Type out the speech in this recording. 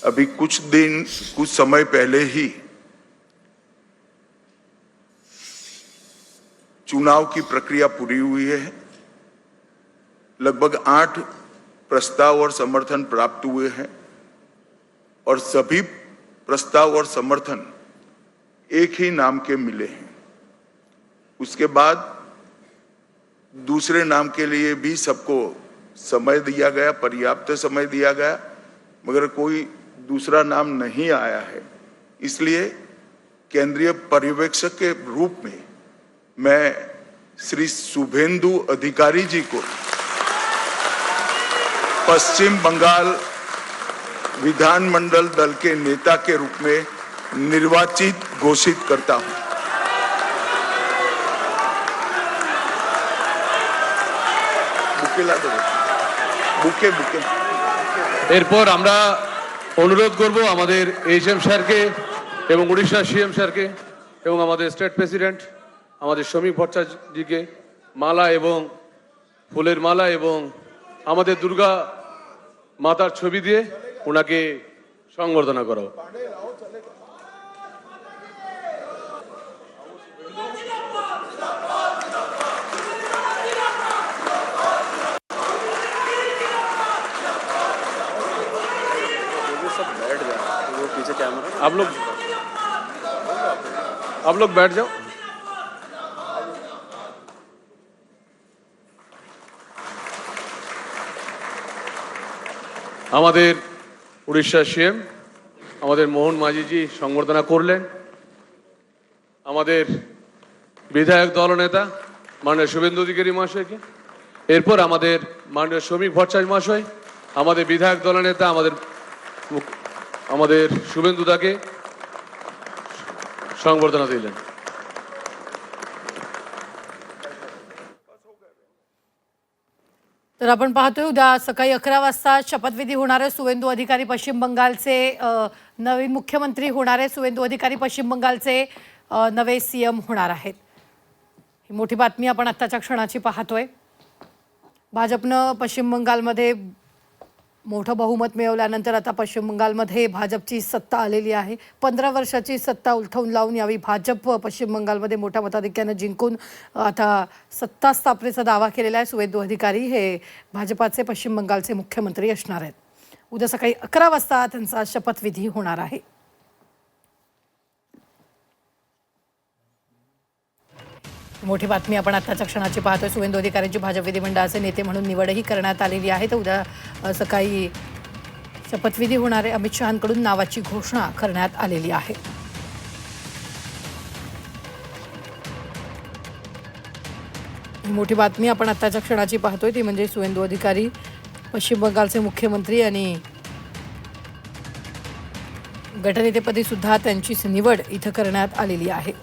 अभी कुछ समय पहले ही चुनाव की प्रक्रिया पूरी हुई है। लगभग 8 प्रस्ताव और समर्थन प्राप्त हुए हैं और सभी प्रस्ताव और समर्थन एक ही नाम के मिले हैं। उसके बाद दूसरे नाम के लिए भी सबको समय दिया गया, पर्याप्त समय दिया गया, मगर कोई दूसरा नाम नहीं आया है। इसलिए केंद्रीय पर्यवेक्षक के रूप में मैं श्री शुभेंदु अधिकारी जी को पश्चिम बंगाल विधानमंडल दल के नेता के रूप में निर्वाचित घोषित करता हूं। बुके এরপর আমরা অনুরোধ করব আমাদের এইচএম স্যারকে এবং উড়িষ্যা সিএম স্যারকে এবং আমাদের স্টেট প্রেসিডেন্ট আমাদের শ্রমিক ভট্টাচার্যজিকে মালা এবং ফুলের মালা এবং আমাদের দুর্গা মাতার ছবি দিয়ে ওনাকে সংবর্ধনা করা। आप लोग बैठ जाओ। আমাদের উড়িষ্যা সিএম আমাদের মোহন মাঝিজি সংবর্ধনা করলেন। আমাদের বিধায়ক দলনেতা মাননীয় শুভেন্দু অধিকারী মহাশয়কে, এরপর আমাদের মাননীয় শ্রমিক ভট্টাচার্য মহাশয় আমাদের বিধায়ক দলনেতা আমাদের শুভেন্দু দাকে সংবর্ধনা দিলেন। तर आपण पाहतोय उद्या सकाळी 11 वाजता शपथविधी होणार आहे। शुभेंदू अधिकारी पश्चिम बंगालचे नवीन मुख्यमंत्री होणार आहे। शुभेंदू अधिकारी पश्चिम बंगालचे नवे सीएम होणार आहेत। ही मोठी बातमी आपण आत्ताच्या क्षणाची पाहतोय। भाजपनं पश्चिम बंगालमध्ये मोठं बहुमत मिळवल्यानंतर आता पश्चिम बंगालमध्ये भाजपची सत्ता आलेली आहे। 15 वर्षाची सत्ता उलथवून लावून यावी भाजप पश्चिम बंगालमध्ये मोठ्या मताधिक्याने जिंकून आता सत्ता स्थापनेचा दावा केलेला आहे। शुभेंदू अधिकारी हे भाजपाचे पश्चिम बंगालचे मुख्यमंत्री असणार आहेत। उद्या सकाळी 11 वाजता त्यांचा शपथविधी होणार आहे। मोठी बातमी आपण आत्ताच्या क्षणाची पाहतोय। शुभेंदू अधिकाऱ्यांची भाजप विधिमंडळाचे नेते म्हणून निवडही करण्यात आलेली आहे। तर उद्या सकाळी शपथविधी होणार आहे। अमित शहांकडून नावाची घोषणा करण्यात आलेली आहे। मोठी बातमी आपण आत्ताच्या क्षणाची पाहतोय ती म्हणजे शुभेंदू अधिकारी पश्चिम बंगालचे मुख्यमंत्री आणि गटनेतेपदी सुद्धा त्यांची निवड इथं करण्यात आलेली आहे।